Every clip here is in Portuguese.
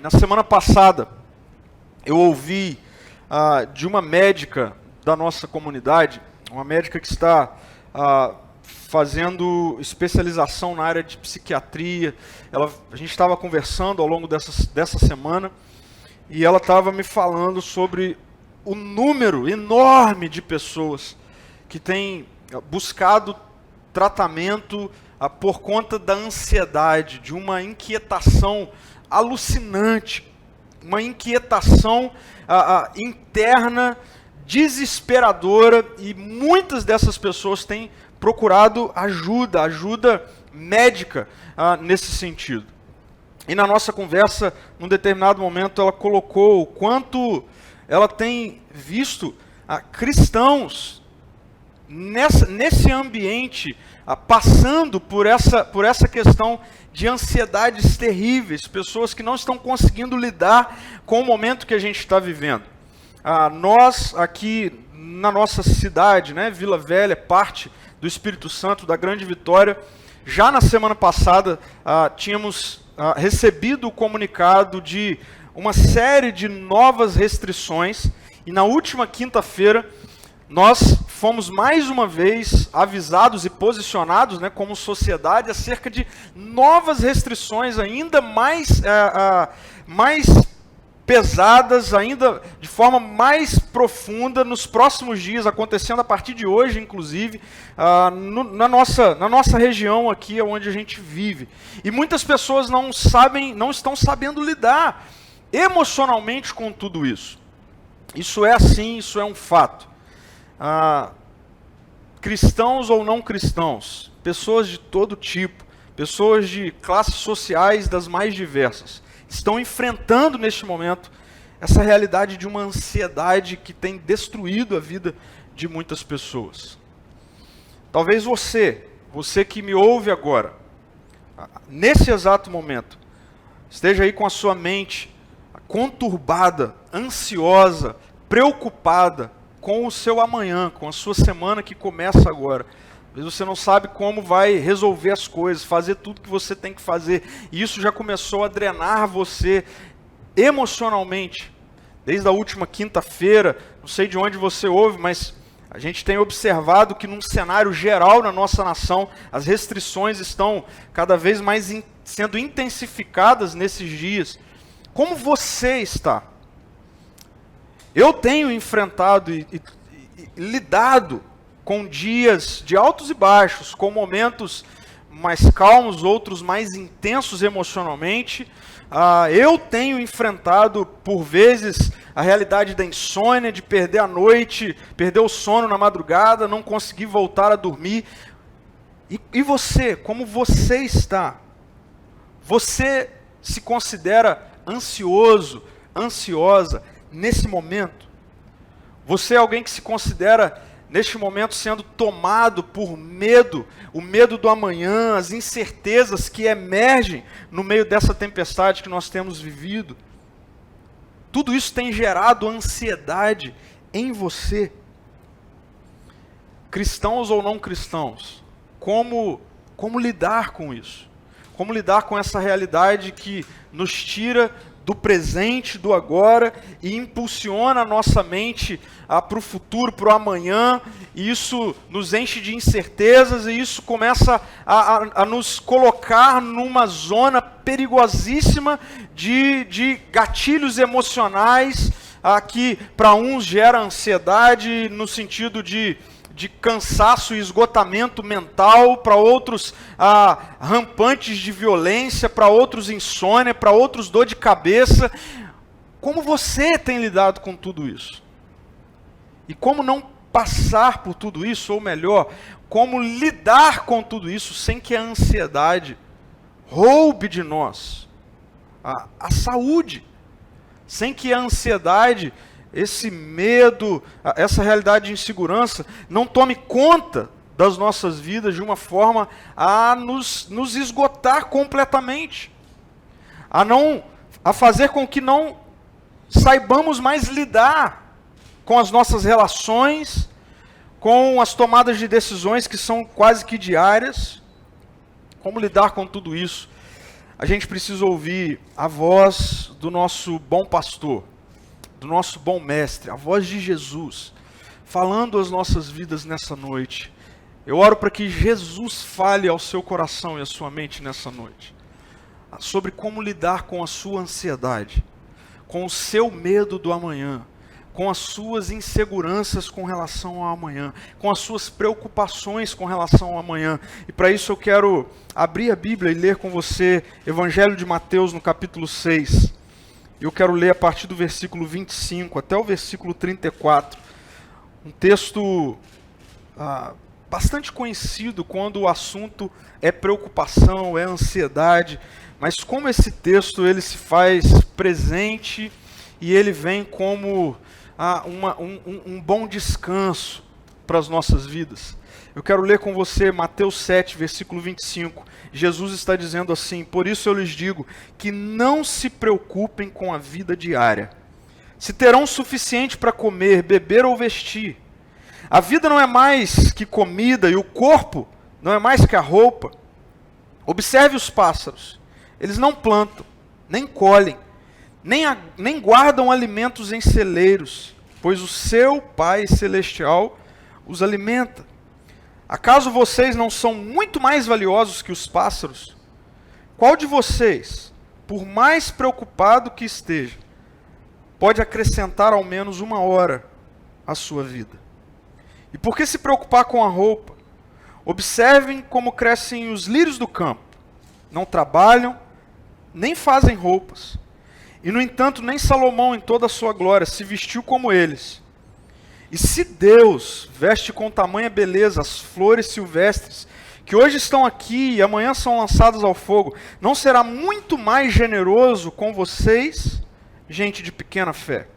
na semana passada, eu ouvi de uma médica da nossa comunidade, uma médica que está fazendo especialização na área de psiquiatria. A gente estava conversando ao longo dessa semana, e ela estava me falando sobre o número enorme de pessoas que têm buscado tratamento por conta da ansiedade, de uma inquietação alucinante, uma inquietação interna, desesperadora, e muitas dessas pessoas têm procurado ajuda médica nesse sentido. E na nossa conversa, num determinado momento, ela colocou o quanto ela tem visto cristãos nesse ambiente, passando por essa questão de ansiedades terríveis, pessoas que não estão conseguindo lidar com o momento que a gente está vivendo. Nós aqui na nossa cidade, Vila Velha, parte do Espírito Santo, da Grande Vitória, já na semana passada tínhamos recebido o comunicado de uma série de novas restrições, e na última quinta-feira nós fomos mais uma vez avisados e posicionados, como sociedade, acerca de novas restrições ainda mais pesadas, ainda de forma mais profunda, nos próximos dias, acontecendo a partir de hoje, inclusive, na nossa região aqui, onde a gente vive. E muitas pessoas não estão sabendo lidar emocionalmente com tudo isso. Isso é assim, isso é um fato. Cristãos ou não cristãos, pessoas de todo tipo, pessoas de classes sociais das mais diversas, estão enfrentando neste momento essa realidade de uma ansiedade que tem destruído a vida de muitas pessoas. Talvez você que me ouve agora, nesse exato momento, esteja aí com a sua mente conturbada, ansiosa, preocupada com o seu amanhã, com a sua semana que começa agora. Às vezes você não sabe como vai resolver as coisas, fazer tudo que você tem que fazer. E isso já começou a drenar você emocionalmente. Desde a última quinta-feira, não sei de onde você ouve, mas a gente tem observado que num cenário geral na nossa nação, as restrições estão cada vez mais sendo intensificadas nesses dias. Como você está? Eu tenho enfrentado e lidado com dias de altos e baixos, com momentos mais calmos, outros mais intensos emocionalmente. Eu tenho enfrentado, por vezes, a realidade da insônia, de perder a noite, perder o sono na madrugada, não conseguir voltar a dormir. E você, como você está? Você se considera ansioso, ansiosa nesse momento? Você é alguém que se considera neste momento sendo tomado por medo, o medo do amanhã, as incertezas que emergem no meio dessa tempestade que nós temos vivido? Tudo isso tem gerado ansiedade em você. Cristãos ou não cristãos, como lidar com isso? Como lidar com essa realidade que nos tira do presente, do agora, e impulsiona a nossa mente para o futuro, para o amanhã, e isso nos enche de incertezas, e isso começa a nos colocar numa zona perigosíssima de gatilhos emocionais, que para uns gera ansiedade no sentido de cansaço e esgotamento mental, para outros rampantes de violência, para outros insônia, para outros dor de cabeça. Como você tem lidado com tudo isso? E como não passar por tudo isso, ou melhor, como lidar com tudo isso sem que a ansiedade roube de nós a saúde, sem que a ansiedade, esse medo, essa realidade de insegurança não tome conta das nossas vidas de uma forma a nos esgotar completamente, a fazer com que não saibamos mais lidar com as nossas relações, com as tomadas de decisões que são quase que diárias. Como lidar com tudo isso? a gente precisa ouvir a voz do nosso bom pastor, do nosso bom mestre, a voz de Jesus, falando às nossas vidas nessa noite. Eu oro para que Jesus fale ao seu coração e à sua mente nessa noite, sobre como lidar com a sua ansiedade, com o seu medo do amanhã, com as suas inseguranças com relação ao amanhã, com as suas preocupações com relação ao amanhã. E para isso eu quero abrir a Bíblia e ler com você Evangelho de Mateus no capítulo 6. Eu quero ler a partir do versículo 25 até o versículo 34. Um texto bastante conhecido quando o assunto é preocupação, é ansiedade, mas como esse texto ele se faz presente e ele vem como um bom descanso para as nossas vidas. Eu quero ler com você Mateus 7, versículo 25. Jesus está dizendo assim: por isso eu lhes digo que não se preocupem com a vida diária, se terão o suficiente para comer, beber ou vestir. A vida não é mais que comida e o corpo não é mais que a roupa. Observe os pássaros. Eles não plantam, nem colhem, nem guardam alimentos em celeiros, pois o seu Pai Celestial os alimenta. Acaso vocês não são muito mais valiosos que os pássaros? Qual de vocês, por mais preocupado que esteja, pode acrescentar ao menos 1 hora à sua vida? E por que se preocupar com a roupa? Observem como crescem os lírios do campo. Não trabalham, nem fazem roupas. E, no entanto, nem Salomão, em toda a sua glória, se vestiu como eles. E se Deus veste com tamanha beleza as flores silvestres, que hoje estão aqui e amanhã são lançadas ao fogo, não será muito mais generoso com vocês, gente de pequena fé?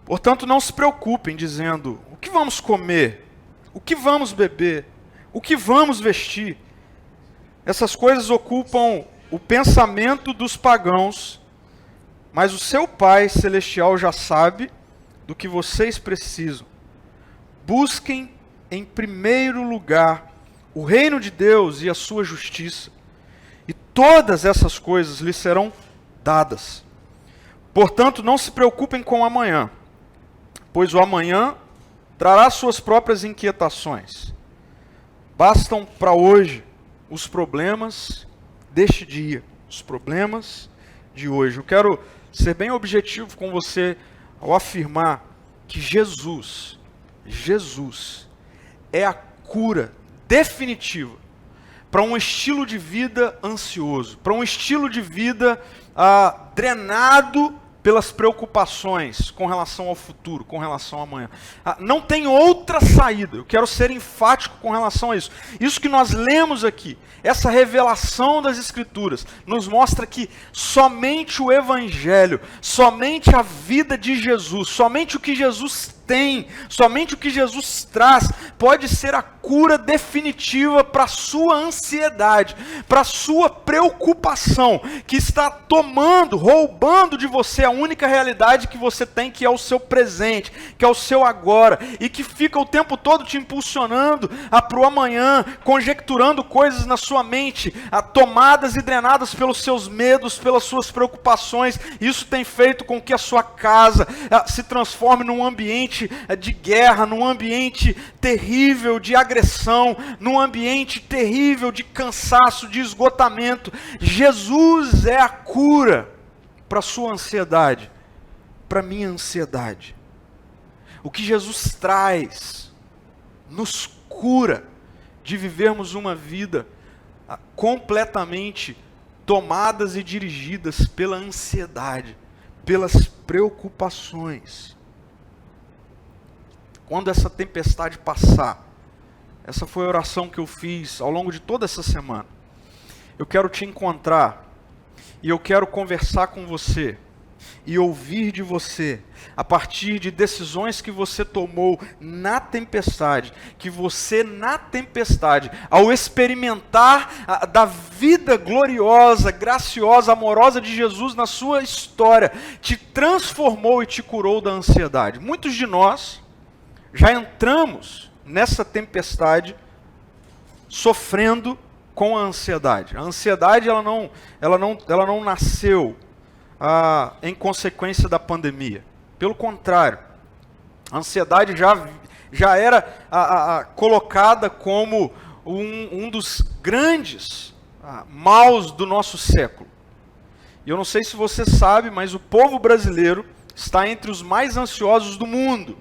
Portanto, não se preocupem, dizendo: o que vamos comer? O que vamos beber? O que vamos vestir? Essas coisas ocupam o pensamento dos pagãos, mas o seu Pai Celestial já sabe do que vocês precisam. Busquem em primeiro lugar o reino de Deus e a sua justiça, e todas essas coisas lhes serão dadas. Portanto, não se preocupem com o amanhã, pois o amanhã trará suas próprias inquietações. Bastam para hoje os problemas deste dia, os problemas de hoje. Eu quero ser bem objetivo com você ao afirmar que Jesus é a cura definitiva para um estilo de vida ansioso, para um estilo de vida drenado pelas preocupações com relação ao futuro, com relação ao amanhã. Não tem outra saída. Eu quero ser enfático com relação a isso. Isso que nós lemos aqui, essa revelação das Escrituras, nos mostra que somente o Evangelho, somente a vida de Jesus, somente o que Jesus tem, somente o que Jesus traz, pode ser a cura definitiva para a sua ansiedade, para a sua preocupação, que está tomando, roubando de você a única realidade que você tem, que é o seu presente, que é o seu agora, e que fica o tempo todo te impulsionando para o amanhã, conjecturando coisas na sua mente, tomadas e drenadas pelos seus medos, pelas suas preocupações. Isso tem feito com que a sua casa se transforme num ambiente de guerra, num ambiente terrível de agressão, num ambiente terrível de cansaço, de esgotamento. Jesus é a cura para a sua ansiedade, para a minha ansiedade. O que Jesus traz nos cura de vivermos uma vida completamente tomadas e dirigidas pela ansiedade, pelas preocupações. Quando essa tempestade passar, essa foi a oração que eu fiz ao longo de toda essa semana. Eu quero te encontrar e eu quero conversar com você e ouvir de você, a partir de decisões que você tomou na tempestade, que você na tempestade, ao experimentar da vida gloriosa, graciosa, amorosa de Jesus na sua história, te transformou e te curou da ansiedade. Muitos de nós já entramos nessa tempestade sofrendo com a ansiedade. A ansiedade ela não nasceu em consequência da pandemia. Pelo contrário, a ansiedade já era colocada como um dos grandes maus do nosso século. E eu não sei se você sabe, mas o povo brasileiro está entre os mais ansiosos do mundo.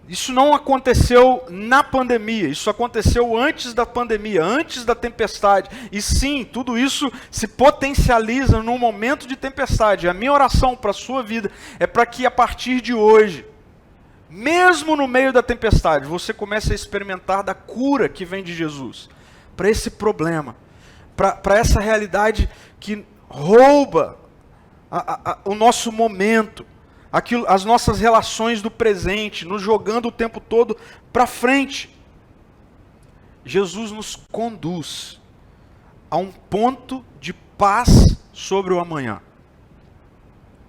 Isso não aconteceu na pandemia, isso aconteceu antes da pandemia, antes da tempestade. E sim, tudo isso se potencializa num momento de tempestade. A minha oração para a sua vida é para que a partir de hoje, mesmo no meio da tempestade, você comece a experimentar da cura que vem de Jesus. Para esse problema, para essa realidade que rouba o nosso momento, as nossas relações do presente, nos jogando o tempo todo para frente. Jesus nos conduz a um ponto de paz sobre o amanhã.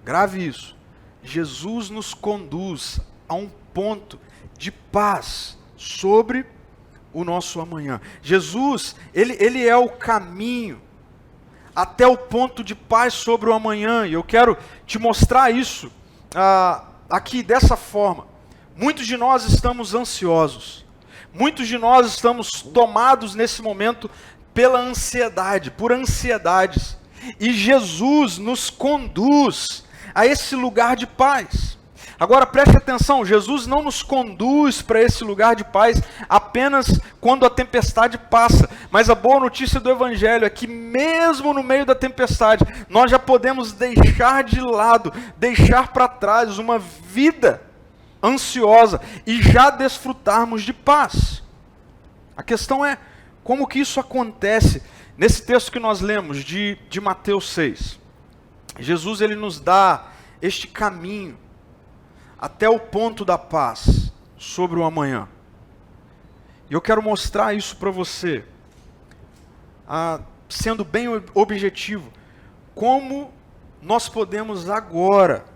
Grave isso. Jesus nos conduz a um ponto de paz sobre o nosso amanhã. Jesus, ele é o caminho até o ponto de paz sobre o amanhã. E eu quero te mostrar isso aqui dessa forma. Muitos de nós estamos ansiosos. Muitos de nós estamos tomados nesse momento pela ansiedade, por ansiedades. E Jesus nos conduz a esse lugar de paz. Agora preste atenção, Jesus não nos conduz para esse lugar de paz apenas quando a tempestade passa. Mas a boa notícia do Evangelho é que mesmo no meio da tempestade, nós já podemos deixar de lado, deixar para trás uma vida ansiosa e já desfrutarmos de paz. A questão é como que isso acontece nesse texto que nós lemos de Mateus 6. Jesus ele nos dá este caminho até o ponto da paz sobre o amanhã. E eu quero mostrar isso para você, sendo bem objetivo, como nós podemos agora,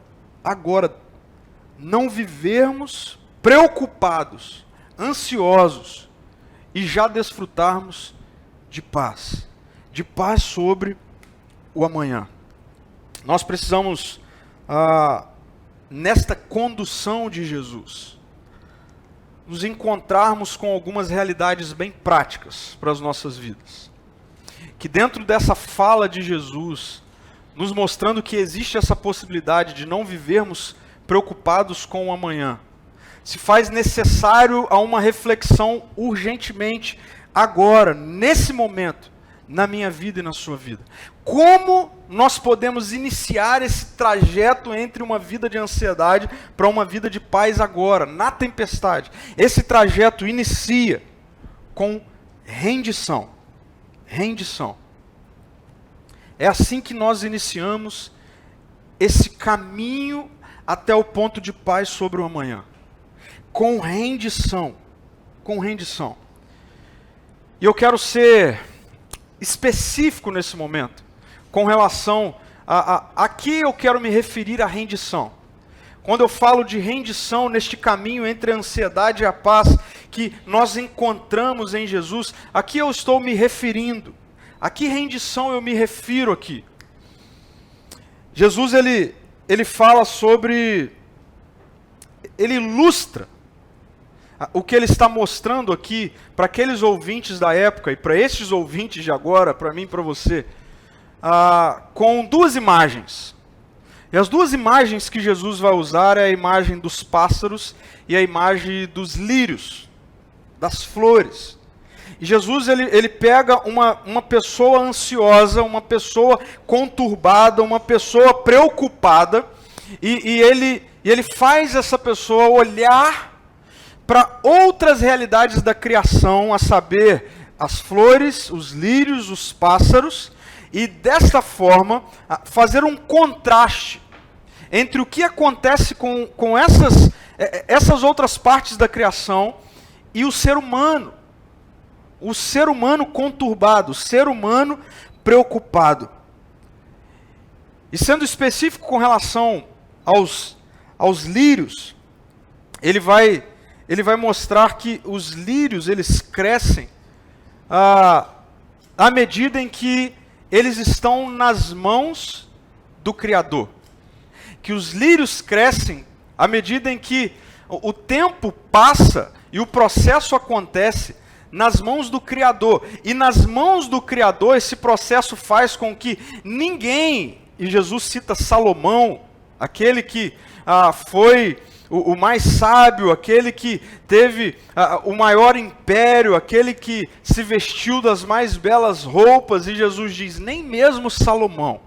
não vivermos preocupados, ansiosos, e já desfrutarmos de paz sobre o amanhã. Nós precisamos, nesta condução de Jesus, nos encontrarmos com algumas realidades bem práticas para as nossas vidas. Que dentro dessa fala de Jesus, nos mostrando que existe essa possibilidade de não vivermos preocupados com o amanhã, se faz necessário a uma reflexão urgentemente agora, nesse momento, na minha vida e na sua vida. Como nós podemos iniciar esse trajeto entre uma vida de ansiedade para uma vida de paz agora, na tempestade? Esse trajeto inicia com rendição. Rendição. É assim que nós iniciamos esse caminho até o ponto de paz sobre o amanhã. Com rendição. Com rendição. E eu quero ser específico nesse momento, com relação a que eu quero me referir à rendição. Quando eu falo de rendição neste caminho entre a ansiedade e a paz que nós encontramos em Jesus, a que eu estou me referindo? A que rendição eu me refiro aqui? Jesus, ele fala sobre, ele ilustra o que ele está mostrando aqui para aqueles ouvintes da época e para estes ouvintes de agora, para mim e para você, com duas imagens. E as duas imagens que Jesus vai usar é a imagem dos pássaros e a imagem dos lírios, das flores. E Jesus ele pega uma pessoa ansiosa, uma pessoa conturbada, uma pessoa preocupada, e ele faz essa pessoa olhar para outras realidades da criação, a saber, as flores, os lírios, os pássaros, e desta forma fazer um contraste entre o que acontece com essas outras partes da criação e o ser humano conturbado, o ser humano preocupado. E sendo específico com relação aos lírios, ele vai mostrar que os lírios, eles crescem à medida em que eles estão nas mãos do Criador. Que os lírios crescem à medida em que o tempo passa e o processo acontece nas mãos do Criador. E nas mãos do Criador, esse processo faz com que ninguém, e Jesus cita Salomão, aquele que foi o mais sábio, aquele que teve o maior império, aquele que se vestiu das mais belas roupas, e Jesus diz, nem mesmo Salomão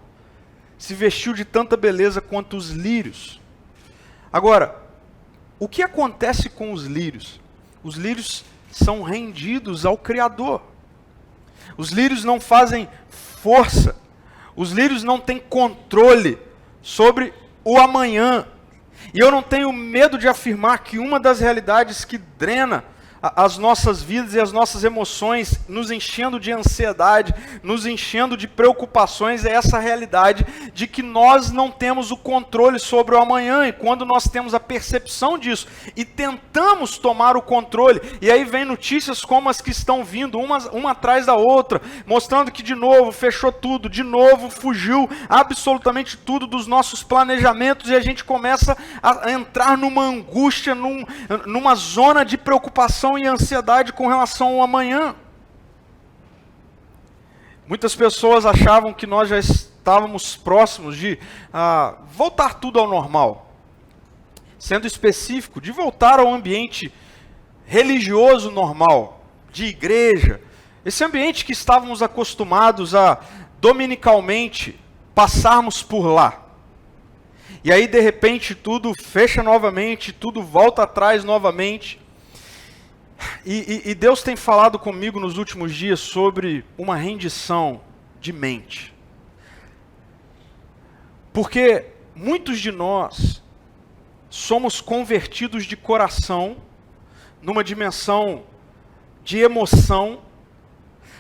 se vestiu de tanta beleza quanto os lírios. Agora, o que acontece com os lírios? Os lírios são rendidos ao Criador. Os lírios não fazem força. Os lírios não têm controle sobre o amanhã. E eu não tenho medo de afirmar que uma das realidades que drena as nossas vidas e as nossas emoções, nos enchendo de ansiedade, nos enchendo de preocupações, é essa realidade de que nós não temos o controle sobre o amanhã. E quando nós temos a percepção disso e tentamos tomar o controle, e aí vem notícias como as que estão vindo, uma atrás da outra, mostrando que de novo fechou tudo, de novo fugiu absolutamente tudo dos nossos planejamentos, e a gente começa a entrar numa angústia, numa zona de preocupação e ansiedade com relação ao amanhã. Muitas pessoas achavam que nós já estávamos próximos de voltar tudo ao normal. Sendo específico, de voltar ao ambiente religioso normal, de igreja. Esse ambiente que estávamos acostumados a, dominicalmente, passarmos por lá. E aí, de repente, tudo fecha novamente, tudo volta atrás novamente. E Deus tem falado comigo nos últimos dias sobre uma rendição de mente. Porque muitos de nós somos convertidos de coração, numa dimensão de emoção,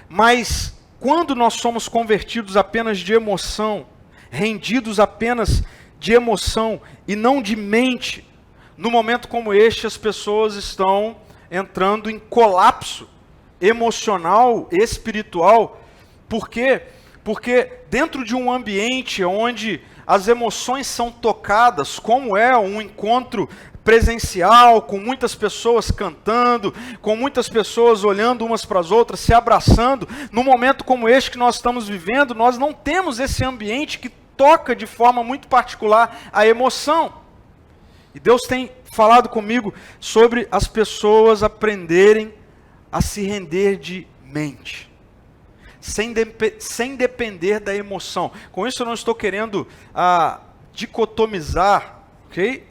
mas quando nós somos convertidos apenas de emoção, rendidos apenas de emoção e não de mente, no momento como este as pessoas estão entrando em colapso emocional, espiritual. Por quê? Porque dentro de um ambiente onde as emoções são tocadas, como é um encontro presencial, com muitas pessoas cantando, com muitas pessoas olhando umas para as outras, se abraçando, num momento como este que nós estamos vivendo, nós não temos esse ambiente que toca de forma muito particular a emoção. E Deus tem falado comigo sobre as pessoas aprenderem a se render de mente, sem depender da emoção. Com isso eu não estou querendo dicotomizar, ok,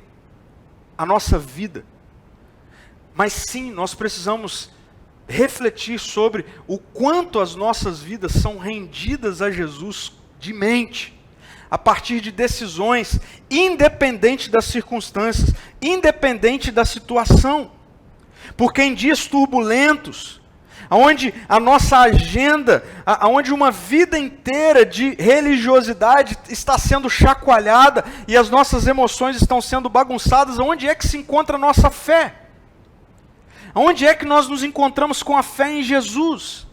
a nossa vida, mas sim, nós precisamos refletir sobre o quanto as nossas vidas são rendidas a Jesus de mente, a partir de decisões, independente das circunstâncias, independente da situação. Porque em dias turbulentos, onde a nossa agenda, onde uma vida inteira de religiosidade está sendo chacoalhada e as nossas emoções estão sendo bagunçadas, onde é que se encontra a nossa fé? Onde é que nós nos encontramos com a fé em Jesus?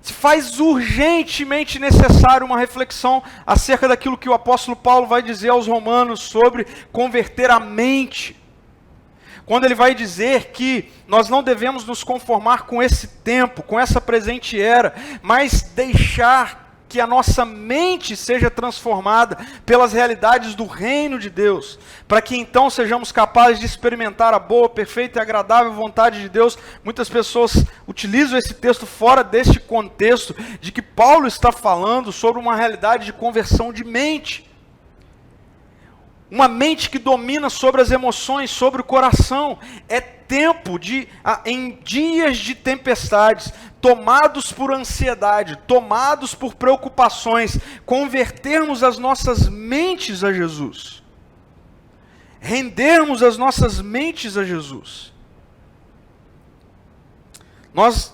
Se faz urgentemente necessário uma reflexão acerca daquilo que o apóstolo Paulo vai dizer aos romanos sobre converter a mente. Quando ele vai dizer que nós não devemos nos conformar com esse tempo, com essa presente era, mas deixar que a nossa mente seja transformada pelas realidades do reino de Deus, para que então sejamos capazes de experimentar a boa, perfeita e agradável vontade de Deus. Muitas pessoas utilizam esse texto fora deste contexto de que Paulo está falando sobre uma realidade de conversão de mente. Uma mente que domina sobre as emoções, sobre o coração. É tempo de, em dias de tempestades, tomados por ansiedade, tomados por preocupações, convertermos as nossas mentes a Jesus. Rendermos as nossas mentes a Jesus. Nós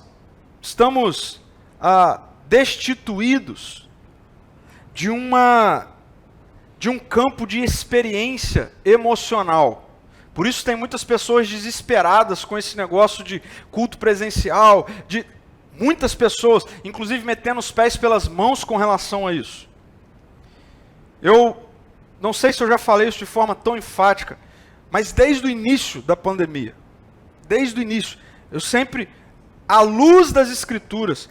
estamos destituídos de um campo de experiência emocional. Por isso tem muitas pessoas desesperadas com esse negócio de culto presencial, Muitas pessoas, inclusive metendo os pés pelas mãos com relação a isso. Eu não sei se eu já falei isso de forma tão enfática, mas desde o início da pandemia, desde o início, eu sempre, à luz das Escrituras,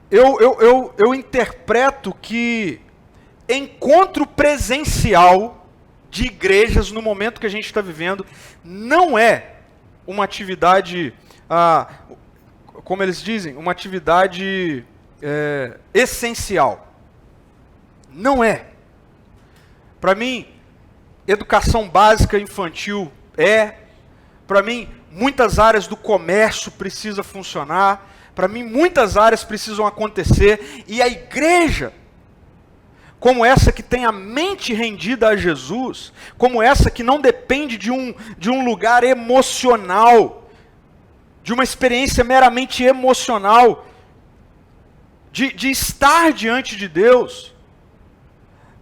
eu interpreto que encontro presencial de igrejas no momento que a gente está vivendo não é uma atividade, como eles dizem, uma atividade essencial. Não é. Para mim, educação básica infantil para mim, muitas áreas do comércio precisam funcionar, para mim, muitas áreas precisam acontecer, e a igreja, como essa que tem a mente rendida a Jesus, como essa que não depende de um lugar emocional, de uma experiência meramente emocional, de estar diante de Deus,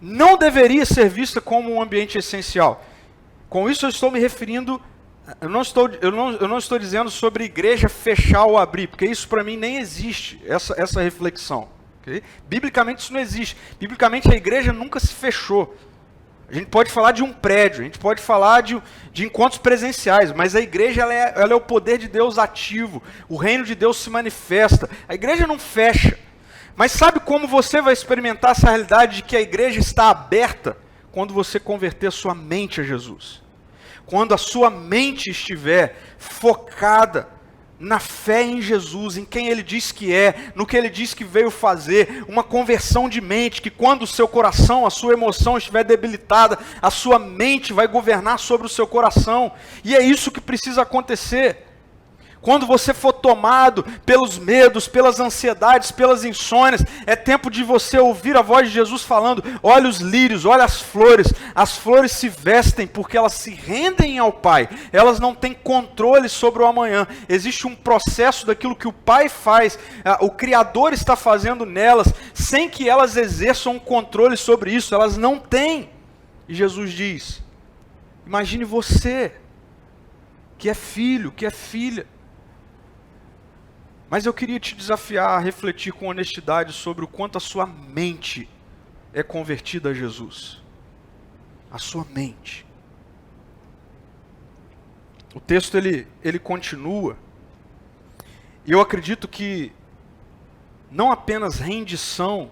não deveria ser vista como um ambiente essencial. Com isso eu estou me referindo, eu não estou dizendo sobre igreja fechar ou abrir, porque isso para mim nem existe, essa reflexão. Okay? Biblicamente isso não existe. Biblicamente a igreja nunca se fechou. A gente pode falar de um prédio, a gente pode falar de encontros presenciais, mas a igreja ela é o poder de Deus ativo, o reino de Deus se manifesta. A igreja não fecha. Mas sabe como você vai experimentar essa realidade de que a igreja está aberta? Quando você converter a sua mente a Jesus. Quando a sua mente estiver focada na fé em Jesus, em quem Ele diz que é, no que Ele diz que veio fazer, uma conversão de mente, que quando o seu coração, a sua emoção estiver debilitada, a sua mente vai governar sobre o seu coração. E é isso que precisa acontecer. Quando você for tomado pelos medos, pelas ansiedades, pelas insônias, é tempo de você ouvir a voz de Jesus falando: olha os lírios, olha as flores se vestem porque elas se rendem ao Pai, elas não têm controle sobre o amanhã, existe um processo daquilo que o Pai faz, o Criador está fazendo nelas, sem que elas exerçam um controle sobre isso, elas não têm. E Jesus diz, imagine você, que é filho, que é filha, mas eu queria te desafiar a refletir com honestidade sobre o quanto a sua mente é convertida a Jesus. A sua mente. O texto ele continua. E eu acredito que não apenas rendição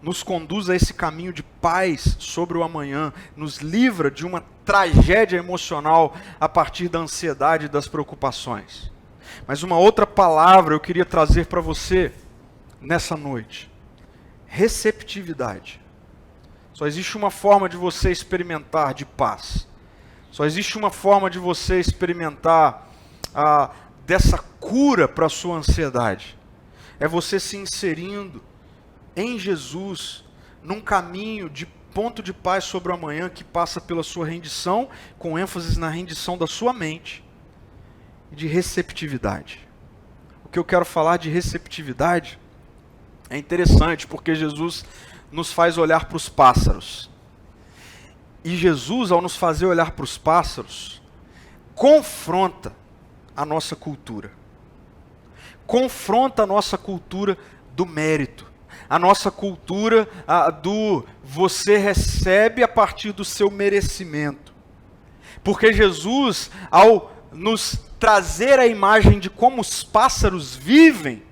nos conduz a esse caminho de paz sobre o amanhã, nos livra de uma tragédia emocional a partir da ansiedade e das preocupações. Mas uma outra palavra eu queria trazer para você nessa noite. Receptividade. Só existe uma forma de você experimentar de paz. Só existe uma forma de você experimentar dessa cura para a sua ansiedade. É você se inserindo em Jesus, num caminho de ponto de paz sobre o amanhã que passa pela sua rendição, com ênfase na rendição da sua mente. De receptividade. O que eu quero falar de receptividade é interessante, porque Jesus nos faz olhar para os pássaros. E Jesus, ao nos fazer olhar para os pássaros, confronta a nossa cultura. Confronta a nossa cultura do mérito. A nossa cultura do você recebe a partir do seu merecimento. Porque Jesus, ao nos trazer a imagem de como os pássaros vivem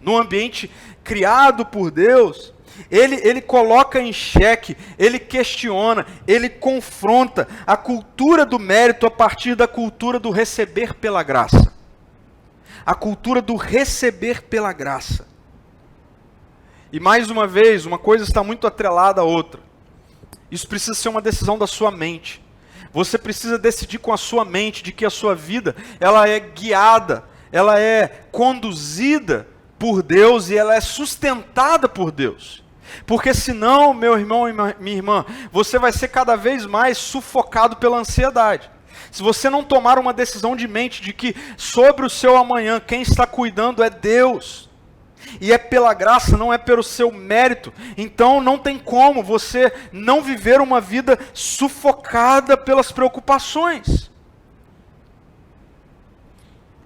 no ambiente criado por Deus, ele coloca em xeque, ele questiona, ele confronta a cultura do mérito a partir da cultura do receber pela graça. A cultura do receber pela graça. E mais uma vez, uma coisa está muito atrelada à outra. Isso precisa ser uma decisão da sua mente. Você precisa decidir com a sua mente de que a sua vida, ela é guiada, ela é conduzida por Deus e ela é sustentada por Deus. Porque senão, meu irmão e minha irmã, você vai ser cada vez mais sufocado pela ansiedade. Se você não tomar uma decisão de mente de que sobre o seu amanhã, quem está cuidando é Deus, e é pela graça, não é pelo seu mérito, então não tem como você não viver uma vida sufocada pelas preocupações.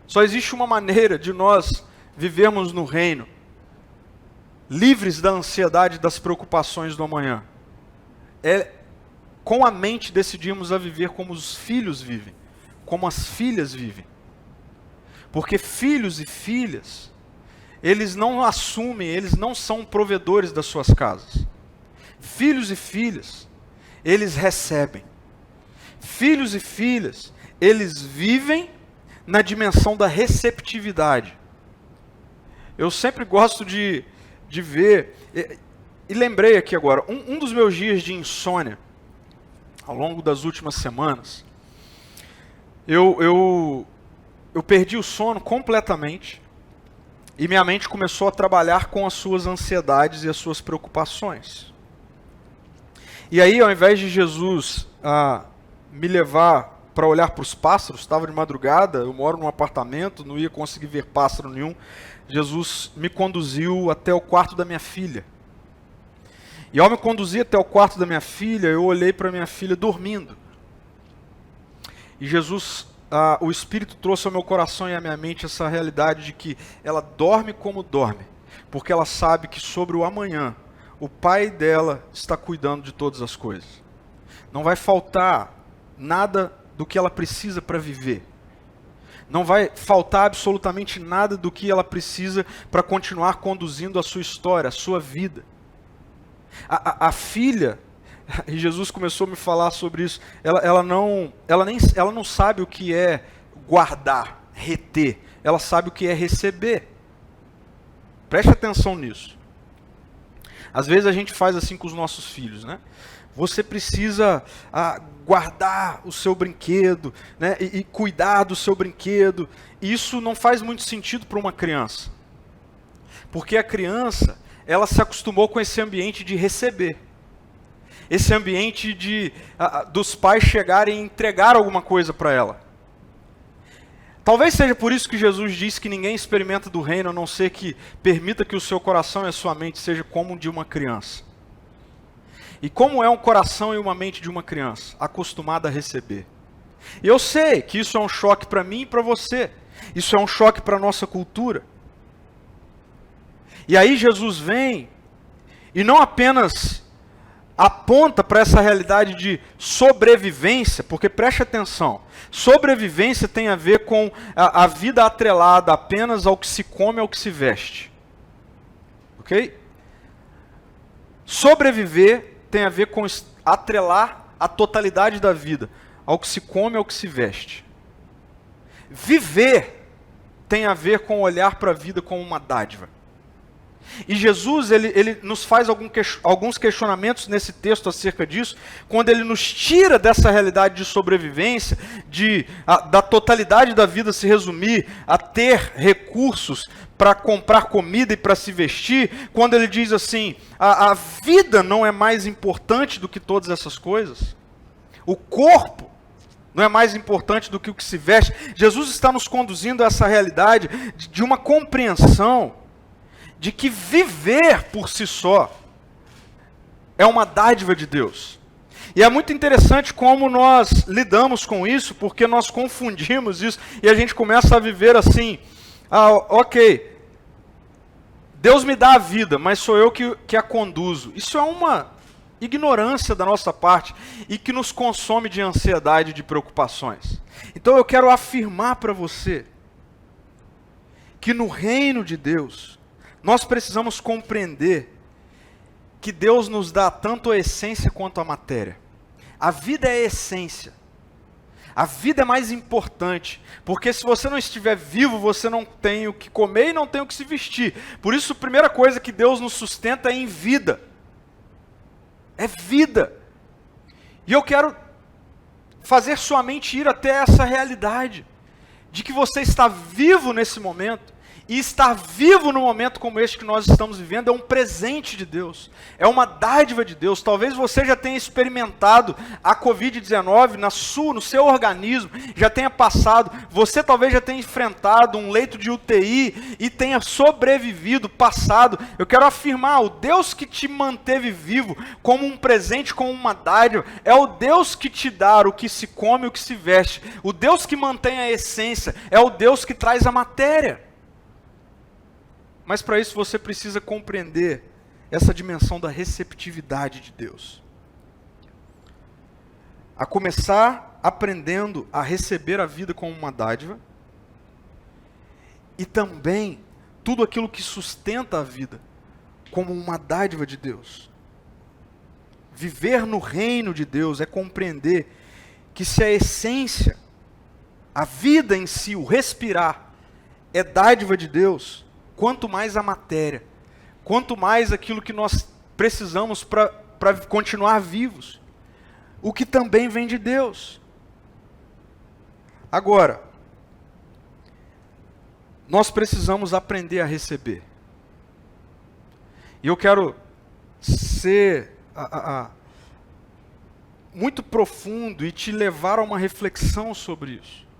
Só existe uma maneira de nós vivermos no reino, livres da ansiedade e das preocupações do amanhã. É com a mente decidimos a viver como os filhos vivem, como as filhas vivem. Porque filhos e filhas, eles não assumem, eles não são provedores das suas casas. Filhos e filhas, eles recebem. Filhos e filhas, eles vivem na dimensão da receptividade. Eu sempre gosto de ver, e lembrei aqui agora, um dos meus dias de insônia, ao longo das últimas semanas, eu perdi o sono completamente, e minha mente começou a trabalhar com as suas ansiedades e as suas preocupações. E aí, ao invés de Jesus me levar para olhar para os pássaros, estava de madrugada, eu moro num apartamento, não ia conseguir ver pássaro nenhum, Jesus me conduziu até o quarto da minha filha. E ao me conduzir até o quarto da minha filha, eu olhei para minha filha dormindo. E Jesus, o Espírito trouxe ao meu coração e à minha mente essa realidade de que ela dorme como dorme, porque ela sabe que sobre o amanhã, o Pai dela está cuidando de todas as coisas. Não vai faltar nada do que ela precisa para viver. Não vai faltar absolutamente nada do que ela precisa para continuar conduzindo a sua história, a sua vida. A filha, e Jesus começou a me falar sobre isso, ela não sabe o que é guardar, reter, ela sabe o que é receber. Preste atenção nisso. Às vezes a gente faz assim com os nossos filhos, né? Você precisa guardar o seu brinquedo, né? E cuidar do seu brinquedo. Isso não faz muito sentido para uma criança. Porque a criança, ela se acostumou com esse ambiente de receber. Esse ambiente dos pais chegarem e entregar alguma coisa para ela. Talvez seja por isso que Jesus disse que ninguém experimenta do reino, a não ser que permita que o seu coração e a sua mente seja como o de uma criança. E como é um coração e uma mente de uma criança? Acostumada a receber. E eu sei que isso é um choque para mim e para você. Isso é um choque para a nossa cultura. E aí Jesus vem e não apenas aponta para essa realidade de sobrevivência, porque preste atenção, sobrevivência tem a ver com a vida atrelada apenas ao que se come e ao que se veste. Ok? Sobreviver tem a ver com atrelar a totalidade da vida ao que se come e ao que se veste. Viver tem a ver com olhar para a vida como uma dádiva. E Jesus, ele nos faz alguns questionamentos nesse texto acerca disso, quando ele nos tira dessa realidade de sobrevivência, da totalidade da vida se resumir a ter recursos para comprar comida e para se vestir, quando ele diz assim, a vida não é mais importante do que todas essas coisas, o corpo não é mais importante do que o que se veste. Jesus está nos conduzindo a essa realidade de uma compreensão de que viver por si só é uma dádiva de Deus. E é muito interessante como nós lidamos com isso, porque nós confundimos isso e a gente começa a viver assim, ok, Deus me dá a vida, mas sou eu que a conduzo. Isso é uma ignorância da nossa parte e que nos consome de ansiedade e de preocupações. Então eu quero afirmar para você que no reino de Deus, nós precisamos compreender que Deus nos dá tanto a essência quanto a matéria. A vida é a essência. A vida é mais importante, porque se você não estiver vivo, você não tem o que comer e não tem o que se vestir. Por isso, a primeira coisa que Deus nos sustenta é em vida. É vida. E eu quero fazer sua mente ir até essa realidade, de que você está vivo nesse momento. E estar vivo no momento como este que nós estamos vivendo é um presente de Deus, é uma dádiva de Deus. Talvez você já tenha experimentado a Covid-19 no seu organismo, já tenha passado, você talvez já tenha enfrentado um leito de UTI e tenha sobrevivido, passado. Eu quero afirmar, o Deus que te manteve vivo como um presente, como uma dádiva, é o Deus que te dá o que se come e o que se veste. O Deus que mantém a essência, é o Deus que traz a matéria. Mas para isso você precisa compreender essa dimensão da receptividade de Deus. A começar aprendendo a receber a vida como uma dádiva, e também tudo aquilo que sustenta a vida como uma dádiva de Deus. Viver no reino de Deus é compreender que se a essência, a vida em si, o respirar, é dádiva de Deus, quanto mais a matéria, quanto mais aquilo que nós precisamos para continuar vivos, o que também vem de Deus. Agora, nós precisamos aprender a receber. E eu quero ser muito profundo e te levar a uma reflexão sobre isso.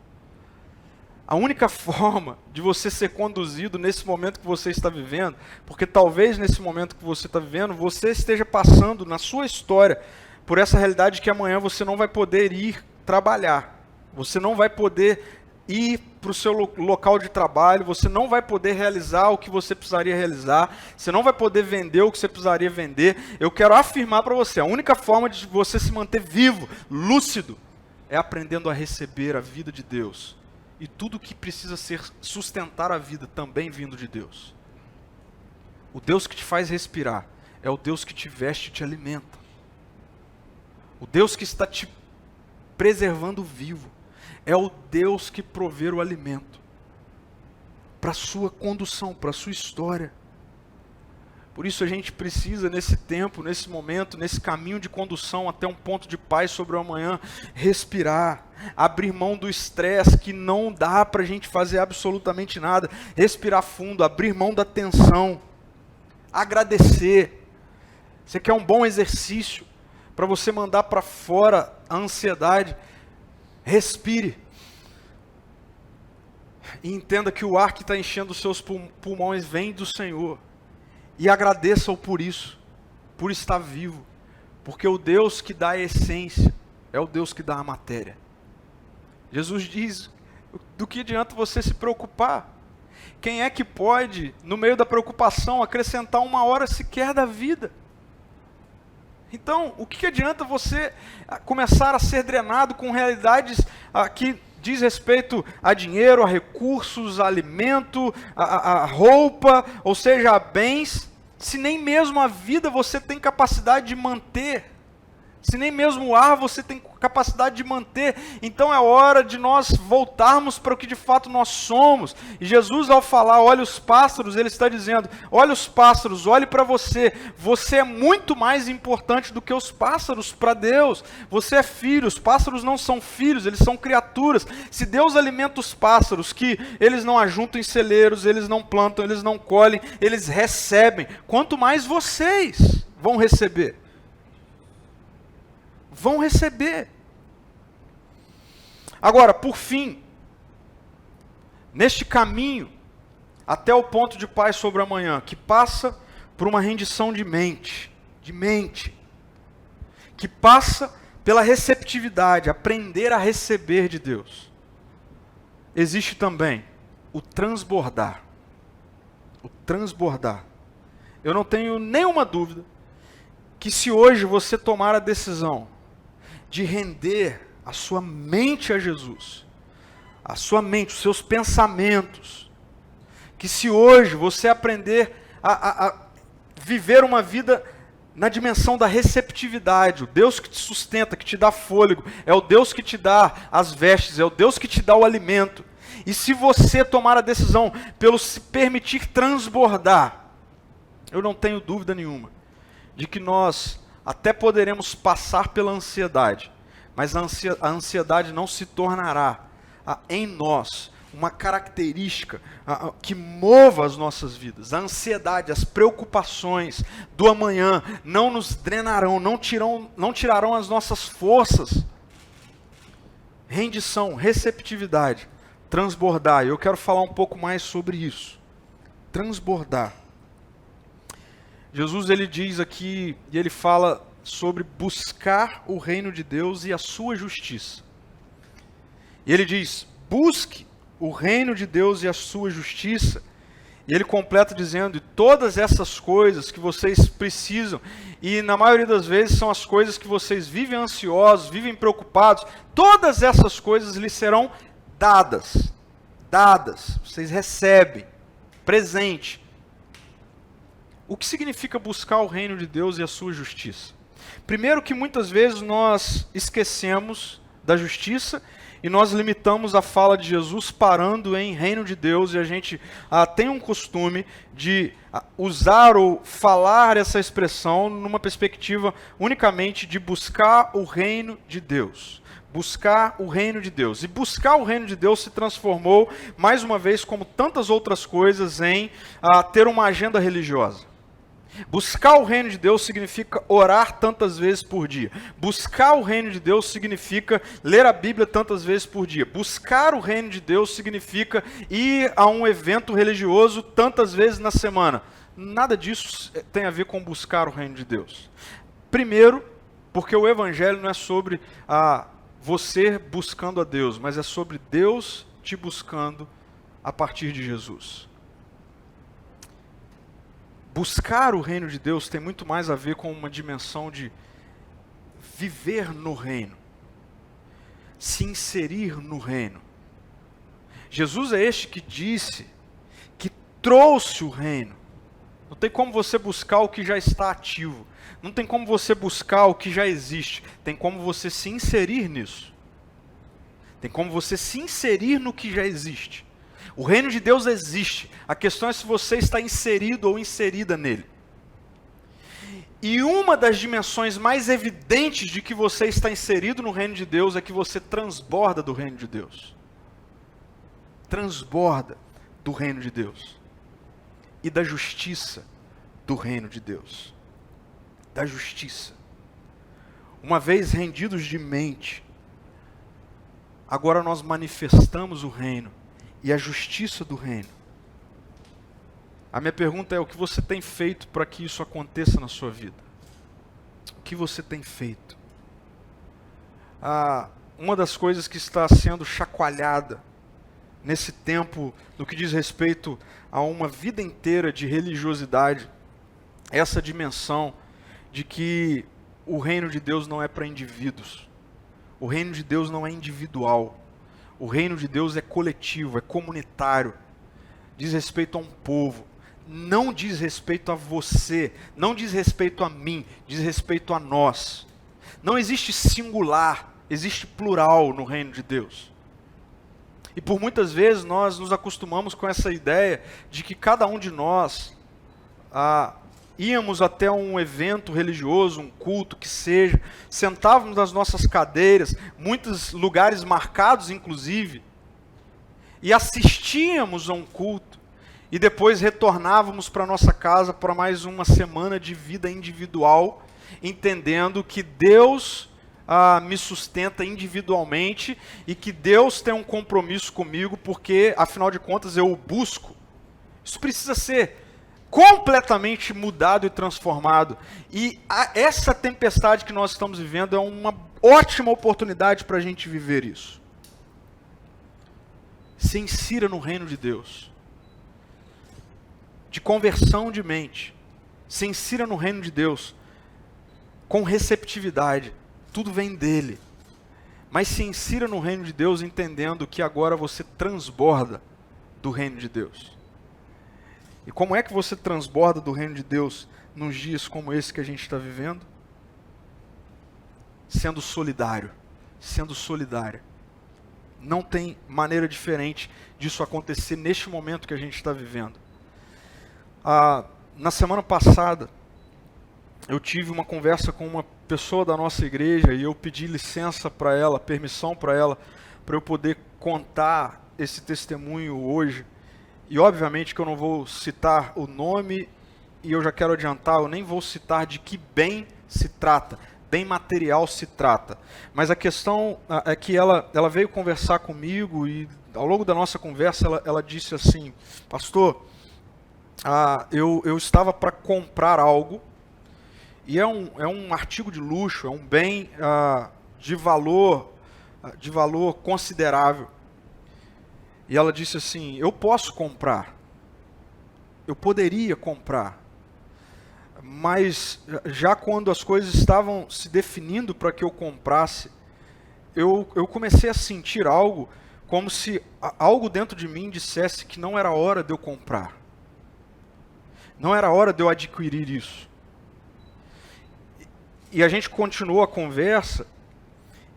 A única forma de você ser conduzido nesse momento que você está vivendo, porque talvez nesse momento que você está vivendo, você esteja passando na sua história por essa realidade que amanhã você não vai poder ir trabalhar. Você não vai poder ir para o seu local de trabalho, você não vai poder realizar o que você precisaria realizar, você não vai poder vender o que você precisaria vender. Eu quero afirmar para você, a única forma de você se manter vivo, lúcido, é aprendendo a receber a vida de Deus. E tudo que precisa sustentar a vida também vindo de Deus. O Deus que te faz respirar é o Deus que te veste e te alimenta. O Deus que está te preservando vivo é o Deus que provê o alimento para a sua condução, para a sua história. Por isso a gente precisa, nesse tempo, nesse momento, nesse caminho de condução até um ponto de paz sobre o amanhã, respirar, abrir mão do estresse que não dá para a gente fazer absolutamente nada, respirar fundo, abrir mão da tensão, agradecer. Você quer um bom exercício para você mandar para fora a ansiedade? Respire. E entenda que o ar que está enchendo os seus pulmões vem do Senhor. E agradeça-o por isso, por estar vivo. Porque o Deus que dá a essência é o Deus que dá a matéria. Jesus diz, do que adianta você se preocupar? Quem é que pode, no meio da preocupação, acrescentar uma hora sequer da vida? Então, o que adianta você começar a ser drenado com realidades que diz respeito a dinheiro, a recursos, a alimento, a roupa, ou seja, a bens, se nem mesmo a vida você tem capacidade de manter, se nem mesmo o ar você tem capacidade de manter? Então é hora de nós voltarmos para o que de fato nós somos. E Jesus, ao falar, olha os pássaros, ele está dizendo, olha os pássaros, olhe para você. Você é muito mais importante do que os pássaros para Deus. Você é filho, os pássaros não são filhos, eles são criaturas. Se Deus alimenta os pássaros, que eles não ajuntam em celeiros, eles não plantam, eles não colhem, eles recebem. Quanto mais vocês vão receber. Vão receber. Agora, por fim, neste caminho, até o ponto de paz sobre o amanhã, que passa por uma rendição de mente, que passa pela receptividade, aprender a receber de Deus, existe também o transbordar. O transbordar. Eu não tenho nenhuma dúvida que se hoje você tomar a decisão de render a sua mente a Jesus, a sua mente, os seus pensamentos, que se hoje você aprender a viver uma vida na dimensão da receptividade, o Deus que te sustenta, que te dá fôlego, é o Deus que te dá as vestes, é o Deus que te dá o alimento, e se você tomar a decisão pelo se permitir transbordar, eu não tenho dúvida nenhuma de que nós até poderemos passar pela ansiedade, mas a ansiedade não se tornará em nós uma característica que mova as nossas vidas. A ansiedade, as preocupações do amanhã não nos drenarão, não tirarão as nossas forças. Rendição, receptividade, transbordar. Eu quero falar um pouco mais sobre isso. Transbordar. Jesus, ele diz aqui, e ele fala sobre buscar o reino de Deus e a sua justiça. E ele diz, busque o reino de Deus e a sua justiça, E ele completa dizendo, e todas essas coisas que vocês precisam, e na maioria das vezes são as coisas que vocês vivem ansiosos, vivem preocupados, todas essas coisas lhes serão dadas. Dadas, vocês recebem, presente. O que significa buscar o reino de Deus e a sua justiça? Primeiro que muitas vezes nós esquecemos da justiça e nós limitamos a fala de Jesus parando em reino de Deus, e a gente tem um costume de usar ou falar essa expressão numa perspectiva unicamente de buscar o reino de Deus. Buscar o reino de Deus. E buscar o reino de Deus se transformou, mais uma vez, como tantas outras coisas, em ter uma agenda religiosa. Buscar o reino de Deus significa orar tantas vezes por dia. Buscar o reino de Deus significa ler a Bíblia tantas vezes por dia. Buscar o reino de Deus significa ir a um evento religioso tantas vezes na semana. Nada disso tem a ver com buscar o reino de Deus. Primeiro, porque o Evangelho não é sobre você buscando a Deus, mas é sobre Deus te buscando a partir de Jesus. Buscar o reino de Deus tem muito mais a ver com uma dimensão de viver no reino, se inserir no reino. Jesus é este que disse, que trouxe o reino. Não tem como você buscar o que já está ativo. Não tem como você buscar o que já existe. Tem como você se inserir nisso. Tem como você se inserir no que já existe. O reino de Deus existe. A questão é se você está inserido ou inserida nele. E uma das dimensões mais evidentes de que você está inserido no reino de Deus é que você transborda do reino de Deus. Transborda do reino de Deus. E da justiça do reino de Deus. Da justiça. Uma vez rendidos de mente, agora nós manifestamos o reino e a justiça do reino. A minha pergunta é: o que você tem feito para que isso aconteça na sua vida? O que você tem feito? Uma das coisas que está sendo chacoalhada nesse tempo, no que diz respeito a uma vida inteira de religiosidade, é essa dimensão de que o reino de Deus não é para indivíduos. O reino de Deus não é individual. O reino de Deus é coletivo, é comunitário. Diz respeito a um povo. Não diz respeito a você. Não diz respeito a mim. Diz respeito a nós. Não existe singular. Existe plural no reino de Deus. E por muitas vezes nós nos acostumamos com essa ideia de que cada um de nós íamos até um evento religioso, um culto que seja, sentávamos nas nossas cadeiras, muitos lugares marcados inclusive, e assistíamos a um culto, e depois retornávamos para nossa casa para mais uma semana de vida individual, entendendo que Deus me sustenta individualmente e que Deus tem um compromisso comigo, porque afinal de contas eu o busco. Isso precisa ser completamente mudado e transformado. E essa tempestade que nós estamos vivendo é uma ótima oportunidade para a gente viver isso. Se insira no reino de Deus. De conversão de mente. Se insira no reino de Deus. Com receptividade. Tudo vem dele. Mas se insira no reino de Deus entendendo que agora você transborda do reino de Deus. E como é que você transborda do reino de Deus nos dias como esse que a gente está vivendo? Sendo solidário. Sendo solidário. Não tem maneira diferente disso acontecer neste momento que a gente está vivendo. Na semana passada, eu tive uma conversa com uma pessoa da nossa igreja e eu pedi licença para ela, permissão para ela, para eu poder contar esse testemunho hoje. E obviamente que eu não vou citar o nome, e eu já quero adiantar, eu nem vou citar de que bem se trata, bem material se trata. Mas a questão é que ela veio conversar comigo e ao longo da nossa conversa ela disse assim: pastor, eu estava para comprar algo, e é um artigo de luxo, é um bem de valor considerável. E ela disse assim: eu posso comprar. eu poderia comprar. Mas já quando as coisas estavam se definindo para que eu comprasse, eu comecei a sentir algo como se algo dentro de mim dissesse que não era hora de eu comprar. Não era hora de eu adquirir isso. E a gente continuou a conversa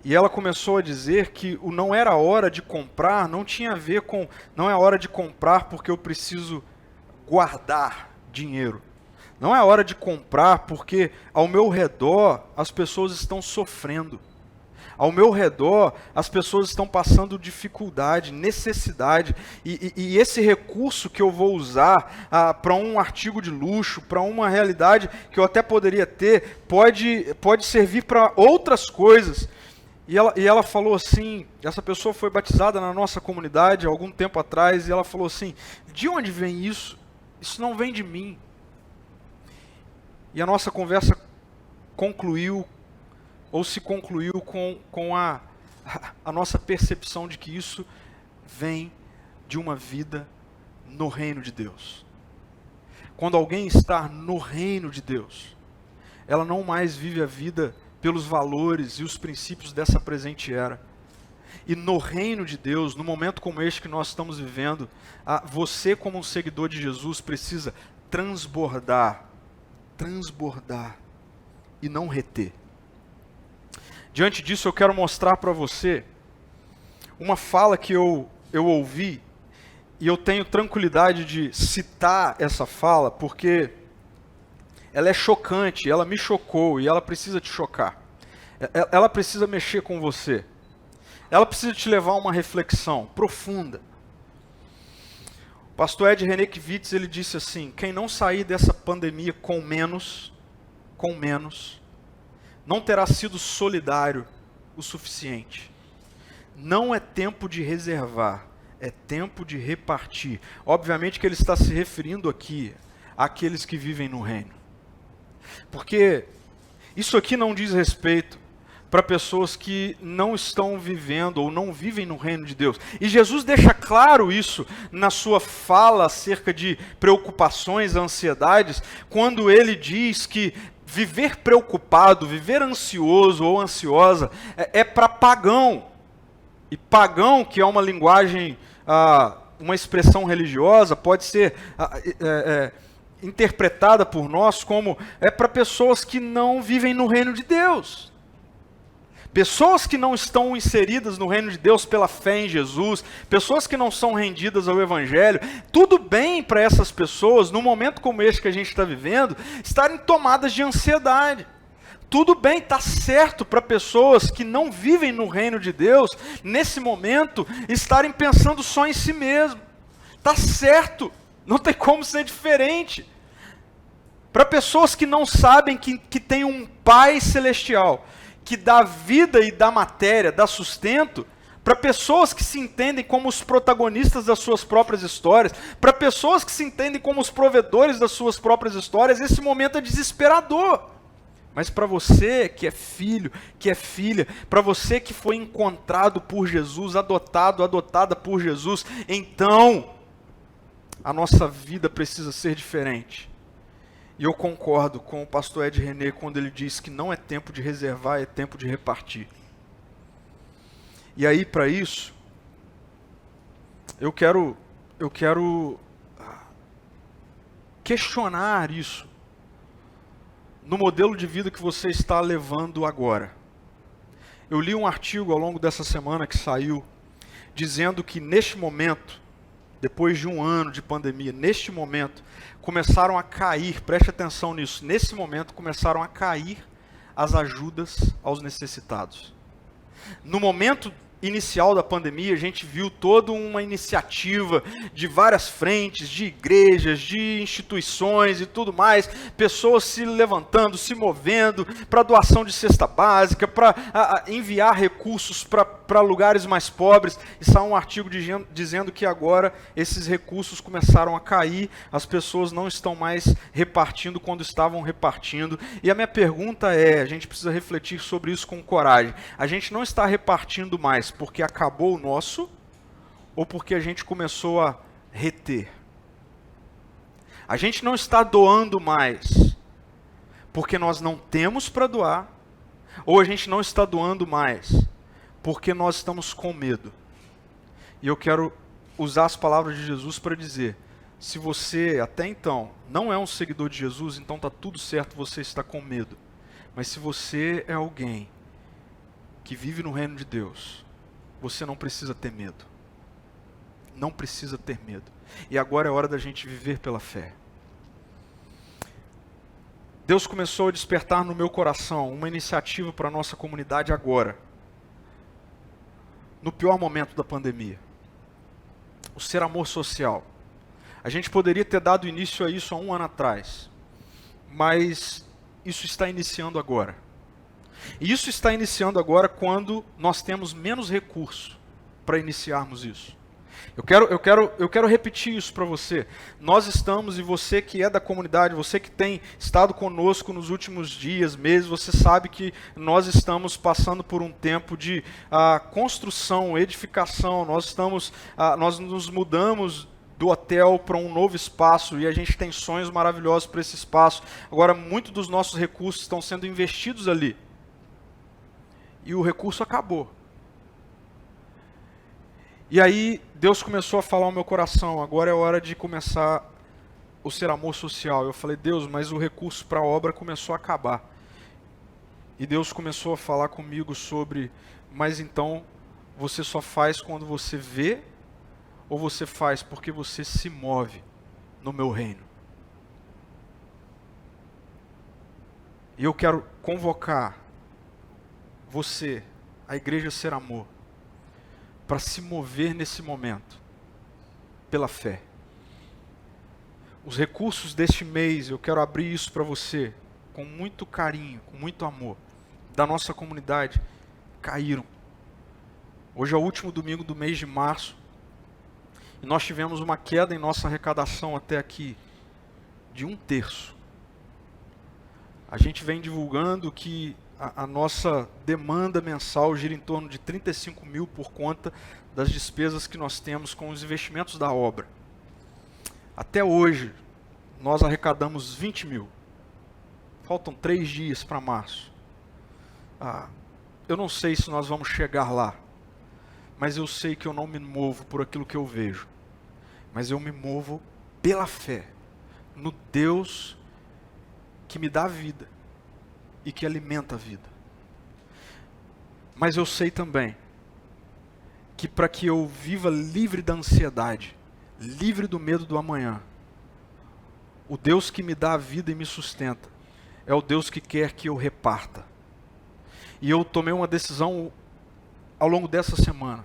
e ela começou a dizer que o não era hora de comprar não tinha a ver com não é hora de comprar porque eu preciso guardar dinheiro. Não é hora de comprar porque ao meu redor as pessoas estão sofrendo. Ao meu redor as pessoas estão passando dificuldade, necessidade. E esse recurso que eu vou usar para um artigo de luxo, para uma realidade que eu até poderia ter, pode servir para outras coisas. E ela falou assim, essa pessoa foi batizada na nossa comunidade há algum tempo atrás, e ela falou assim, de onde vem isso? Isso não vem de mim. E a nossa conversa concluiu, ou se concluiu com a nossa percepção de que isso vem de uma vida no reino de Deus. Quando alguém está no reino de Deus, ela não mais vive a vida pelos valores e os princípios dessa presente era. E no reino de Deus, no momento como este que nós estamos vivendo, você como um seguidor de Jesus precisa transbordar e não reter. Diante disso eu quero mostrar para você uma fala que eu ouvi, e eu tenho tranquilidade de citar essa fala, porque ela é chocante, ela me chocou e ela precisa te chocar. Ela precisa mexer com você. Ela precisa te levar a uma reflexão profunda. O pastor Ed Renekiewicz, ele disse assim, quem não sair dessa pandemia com menos, não terá sido solidário o suficiente. Não é tempo de reservar, é tempo de repartir. Obviamente que ele está se referindo aqui àqueles que vivem no reino. Porque isso aqui não diz respeito para pessoas que não estão vivendo ou não vivem no reino de Deus. E Jesus deixa claro isso na sua fala acerca de preocupações, ansiedades, quando ele diz que viver preocupado, viver ansioso ou ansiosa é para pagão. E pagão, que é uma linguagem, uma expressão religiosa, pode ser interpretada por nós como para pessoas que não vivem no reino de Deus. Pessoas que não estão inseridas no reino de Deus pela fé em Jesus, pessoas que não são rendidas ao Evangelho, tudo bem para essas pessoas, num momento como este que a gente está vivendo, estarem tomadas de ansiedade. Tudo bem, está certo para pessoas que não vivem no reino de Deus, nesse momento, estarem pensando só em si mesmo. Está certo, não tem como ser diferente. Para pessoas que não sabem que tem um Pai Celestial, que dá vida e dá matéria, dá sustento, para pessoas que se entendem como os protagonistas das suas próprias histórias, para pessoas que se entendem como os provedores das suas próprias histórias, esse momento é desesperador. Mas para você que é filho, que é filha, para você que foi encontrado por Jesus, adotada por Jesus, então a nossa vida precisa ser diferente. E eu concordo com o pastor Ed René quando ele diz que não é tempo de reservar, é tempo de repartir. E aí, para isso, eu quero questionar isso no modelo de vida que você está levando agora. Eu li um artigo ao longo dessa semana que saiu, dizendo que neste momento, depois de um ano de pandemia, neste momento, começaram a cair, preste atenção nisso, nesse momento começaram a cair as ajudas aos necessitados. No momento inicial da pandemia, a gente viu toda uma iniciativa de várias frentes, de igrejas, de instituições e tudo mais, pessoas se levantando, se movendo para doação de cesta básica, para enviar recursos para lugares mais pobres. E saiu um artigo dizendo que agora esses recursos começaram a cair, as pessoas não estão mais repartindo quando estavam repartindo. E a minha pergunta é, a gente precisa refletir sobre isso com coragem. A gente não está repartindo mais porque acabou o nosso ou porque a gente começou a reter? A gente não está doando mais porque nós não temos para doar, ou a gente não está doando mais porque nós estamos com medo. E eu quero usar as palavras de Jesus para dizer: se você até então não é um seguidor de Jesus, então está tudo certo, você está com medo. Mas se você é alguém que vive no reino de Deus, você não precisa ter medo. Não precisa ter medo. E agora é hora da gente viver pela fé. Deus começou a despertar no meu coração uma iniciativa para a nossa comunidade agora, no pior momento da pandemia. O Ser Amor Social. A gente poderia ter dado início a isso há 1 ano atrás, mas isso está iniciando agora. E isso está iniciando agora quando nós temos menos recurso para iniciarmos isso. Eu quero repetir isso para você. Nós estamos, e você que é da comunidade, você que tem estado conosco nos últimos dias, meses, você sabe que nós estamos passando por um tempo de construção, edificação. Nós nos mudamos do hotel para um novo espaço e a gente tem sonhos maravilhosos para esse espaço. Agora, muitos dos nossos recursos estão sendo investidos ali. E o recurso acabou. E aí, Deus começou a falar ao meu coração: agora é hora de começar o Ser Amor Social. Eu falei: Deus, mas o recurso para a obra começou a acabar. E Deus começou a falar comigo sobre: mas então, você só faz quando você vê, ou você faz porque você se move no meu reino? E eu quero convocar você, a Igreja Ser Amor, para se mover nesse momento, pela fé. Os recursos deste mês, eu quero abrir isso para você, com muito carinho, com muito amor, da nossa comunidade, caíram. Hoje é o último domingo do mês de março, e nós tivemos uma queda em nossa arrecadação até aqui, de 1/3. A gente vem divulgando que a nossa demanda mensal gira em torno de 35 mil por conta das despesas que nós temos com os investimentos da obra. Até hoje, nós arrecadamos 20 mil. Faltam 3 dias para março. Eu não sei se nós vamos chegar lá, mas eu sei que eu não me movo por aquilo que eu vejo, mas eu me movo pela fé, no Deus que me dá vida e que alimenta a vida. Mas eu sei também que para que eu viva livre da ansiedade, livre do medo do amanhã, o Deus que me dá a vida e me sustenta é o Deus que quer que eu reparta. E eu tomei uma decisão ao longo dessa semana: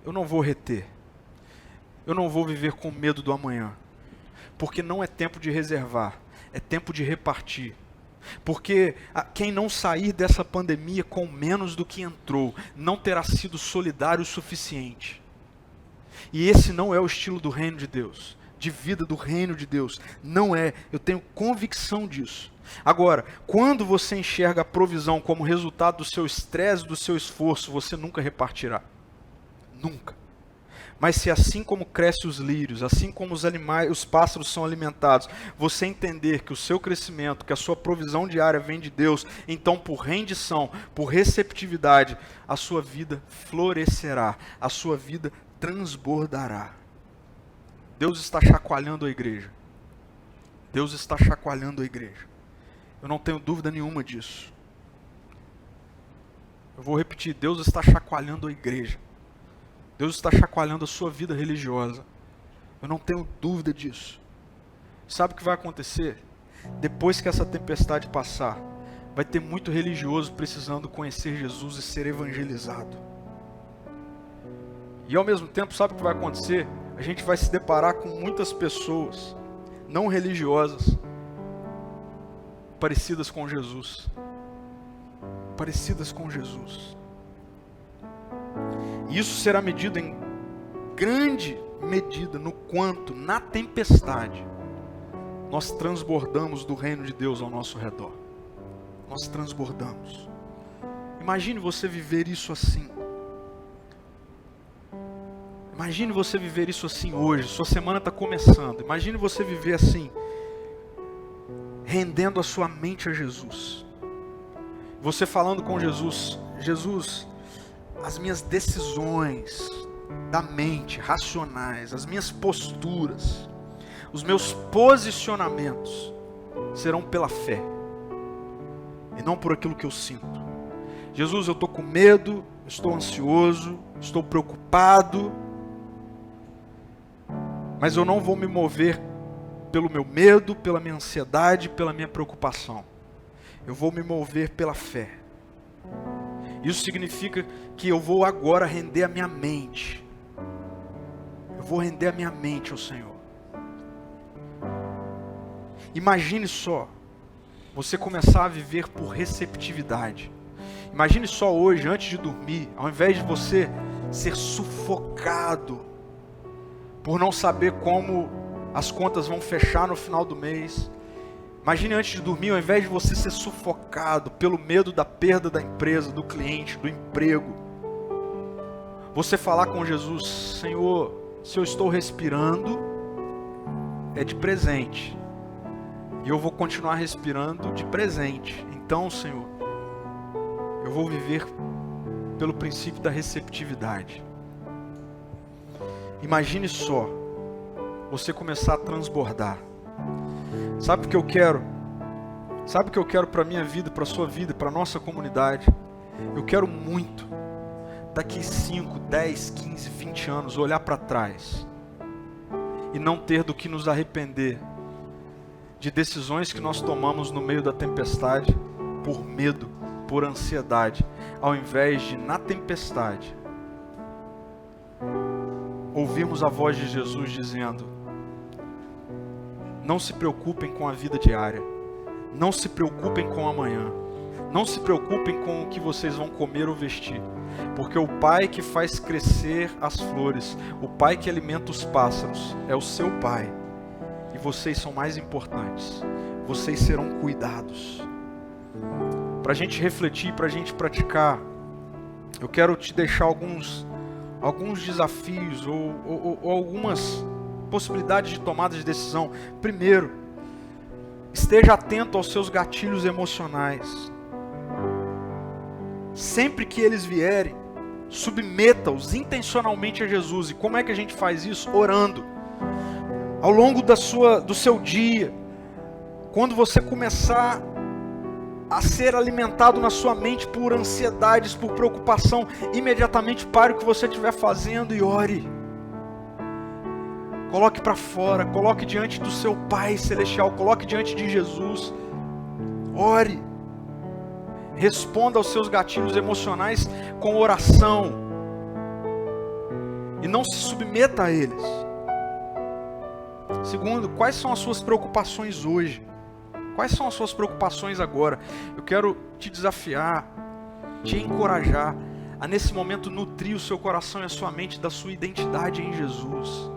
eu não vou reter, eu não vou viver com medo do amanhã, porque não é tempo de reservar, é tempo de repartir. Porque quem não sair dessa pandemia com menos do que entrou, não terá sido solidário o suficiente. E esse não é o estilo do reino de Deus, de vida do reino de Deus. Não é, eu tenho convicção disso. Agora, quando você enxerga a provisão como resultado do seu estresse, do seu esforço, você nunca repartirá. Nunca. Mas se assim como crescem os lírios, assim como os animais, os pássaros são alimentados, você entender que o seu crescimento, que a sua provisão diária vem de Deus, então por rendição, por receptividade, a sua vida florescerá, a sua vida transbordará. Deus está chacoalhando a igreja. Deus está chacoalhando a igreja. Eu não tenho dúvida nenhuma disso. Eu vou repetir: Deus está chacoalhando a igreja. Deus está chacoalhando a sua vida religiosa. Eu não tenho dúvida disso. Sabe o que vai acontecer? Depois que essa tempestade passar, vai ter muito religioso precisando conhecer Jesus e ser evangelizado. E ao mesmo tempo, sabe o que vai acontecer? A gente vai se deparar com muitas pessoas não religiosas, parecidas com Jesus. Parecidas com Jesus. Isso será medido em grande medida no quanto, na tempestade, nós transbordamos do reino de Deus ao nosso redor. Nós Imagine você viver isso assim hoje. Sua semana está começando. Imagine você viver assim, rendendo a sua mente a Jesus. Você falando com Jesus: Jesus, as minhas decisões da mente, racionais, as minhas posturas, os meus posicionamentos serão pela fé e não por aquilo que eu sinto. Jesus, eu estou com medo, estou ansioso, estou preocupado, mas eu não vou me mover pelo meu medo, pela minha ansiedade, pela minha preocupação. Eu vou me mover pela fé. Isso significa que eu vou agora render a minha mente. Eu vou render a minha mente ao Senhor. Imagine só, você começar a viver por receptividade. Imagine só hoje, antes de dormir, ao invés de você ser sufocado por não saber como as contas vão fechar no final do mês. Imagine antes de dormir, ao invés de você ser sufocado pelo medo da perda da empresa, do cliente, do emprego, você falar com Jesus: Senhor, se eu estou respirando, é de presente. E eu vou continuar respirando de presente. Então, Senhor, eu vou viver pelo princípio da receptividade. Imagine só, você começar a transbordar. Sabe o que eu quero? Sabe o que eu quero para a minha vida, para a sua vida, para a nossa comunidade? Eu quero muito, daqui 5, 10, 15, 20 anos, olhar para trás e não ter do que nos arrepender de decisões que nós tomamos no meio da tempestade por medo, por ansiedade, ao invés de, na tempestade, ouvirmos a voz de Jesus dizendo: não se preocupem com a vida diária, não se preocupem com amanhã, não se preocupem com o que vocês vão comer ou vestir, porque o Pai que faz crescer as flores, o Pai que alimenta os pássaros, é o seu Pai, e vocês são mais importantes, vocês serão cuidados. Para a gente refletir, para a gente praticar, eu quero te deixar alguns desafios ou algumas possibilidades de tomada de decisão. Primeiro, esteja atento aos seus gatilhos emocionais. Sempre que eles vierem, submeta-os intencionalmente a Jesus. E como é que a gente faz isso? Orando. Ao longo do seu dia, quando você começar a ser alimentado na sua mente por ansiedades, por preocupação, imediatamente pare o que você estiver fazendo e ore. Coloque para fora, coloque diante do seu Pai Celestial, coloque diante de Jesus. Ore. Responda aos seus gatilhos emocionais com oração. E não se submeta a eles. Segundo, quais são as suas preocupações hoje? Quais são as suas preocupações agora? Eu quero te desafiar, te encorajar a nesse momento nutrir o seu coração e a sua mente da sua identidade em Jesus.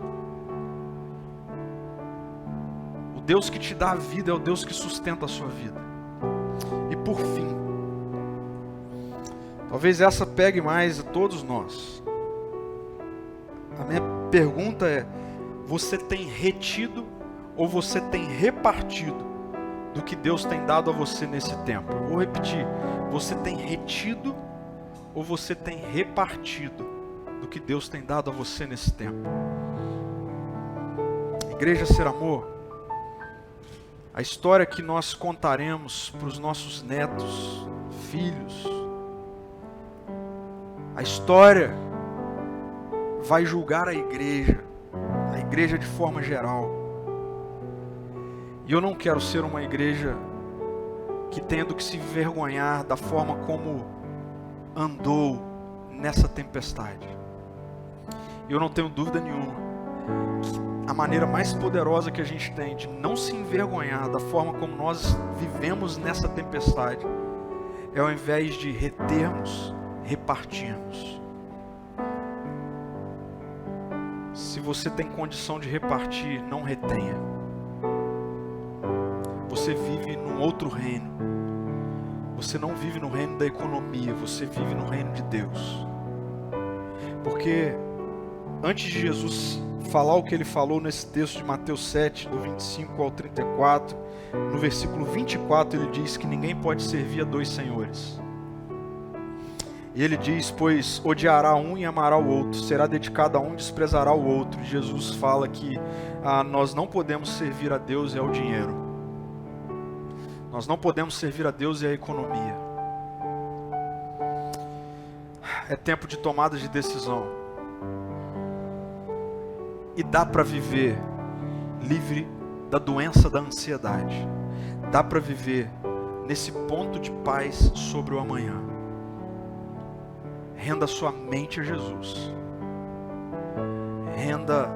O Deus que te dá a vida é o Deus que sustenta a sua vida. E por fim, talvez essa pegue mais a todos nós. A minha pergunta é: você tem retido ou você tem repartido do que Deus tem dado a você nesse tempo? Vou repetir: você tem retido ou você tem repartido do que Deus tem dado a você nesse tempo? Igreja Ser Amor, a história que nós contaremos para os nossos netos, filhos, a história vai julgar a igreja de forma geral. E eu não quero ser uma igreja que tendo que se envergonhar da forma como andou nessa tempestade. Eu não tenho dúvida nenhuma que a maneira mais poderosa que a gente tem de não se envergonhar da forma como nós vivemos nessa tempestade é, ao invés de retermos, repartirmos. Se você tem condição de repartir, não retenha. Você vive num outro reino. Você não vive no reino da economia, você vive no reino de Deus. Porque antes de Jesus falar o que ele falou nesse texto de Mateus 7, do 25 ao 34, no versículo 24 ele diz que ninguém pode servir a dois senhores. E ele diz, pois odiará um e amará o outro, será dedicado a um e desprezará o outro. E Jesus fala que nós não podemos servir a Deus e ao dinheiro. Nós não podemos servir a Deus e à economia. É tempo de tomada de decisão. E dá para viver livre da doença da ansiedade. Dá para viver nesse ponto de paz sobre o amanhã. Renda sua mente a Jesus. Renda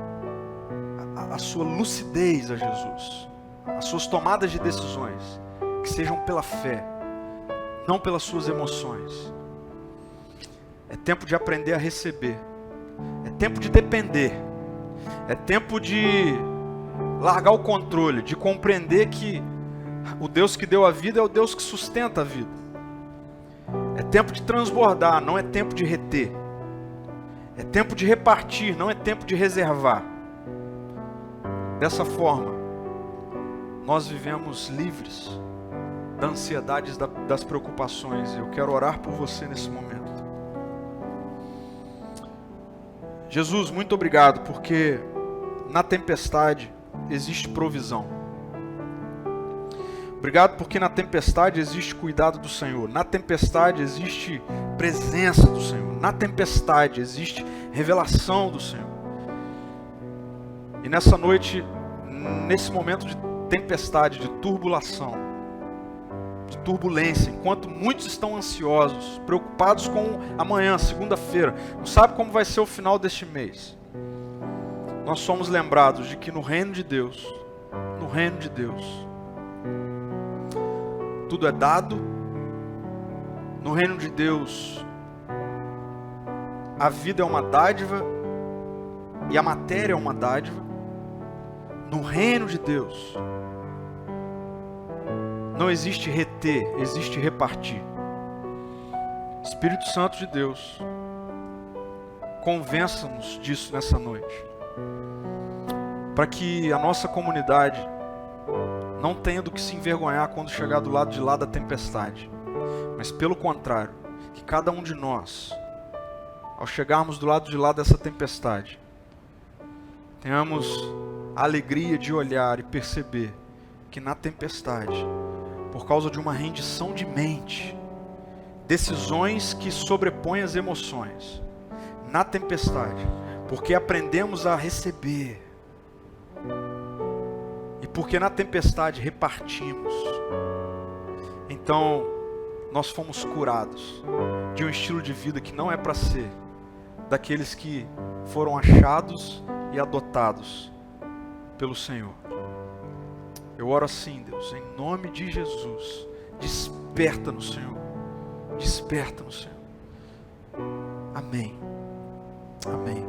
a sua lucidez a Jesus. As suas tomadas de decisões, que sejam pela fé, não pelas suas emoções. É tempo de aprender a receber. É tempo de depender. É tempo de largar o controle, de compreender que o Deus que deu a vida é o Deus que sustenta a vida. É tempo de transbordar, não é tempo de reter. É tempo de repartir, não é tempo de reservar. Dessa forma, nós vivemos livres da ansiedade e das preocupações. Eu quero orar por você nesse momento. Jesus, muito obrigado, porque na tempestade existe provisão. Obrigado porque na tempestade existe cuidado do Senhor. Na tempestade existe presença do Senhor. Na tempestade existe revelação do Senhor. E nessa noite, nesse momento de tempestade, de turbulação, de turbulência, enquanto muitos estão ansiosos, preocupados com amanhã, segunda-feira, não sabe como vai ser o final deste mês, nós somos lembrados de que no reino de Deus, tudo é dado. No reino de Deus, a vida é uma dádiva e a matéria é uma dádiva. No reino de Deus, não existe reter, existe repartir. Espírito Santo de Deus, convença-nos disso nessa noite, para que a nossa comunidade não tenha do que se envergonhar quando chegar do lado de lá da tempestade, mas pelo contrário, que cada um de nós, ao chegarmos do lado de lá dessa tempestade, tenhamos a alegria de olhar e perceber que na tempestade, por causa de uma rendição de mente, decisões que sobrepõem as emoções, na tempestade, porque aprendemos a receber, e porque na tempestade repartimos, então nós fomos curados de um estilo de vida que não é para ser daqueles que foram achados e adotados pelo Senhor. Eu oro assim, Deus, em nome de Jesus, desperta no Senhor, desperta no Senhor. Amém. Amém.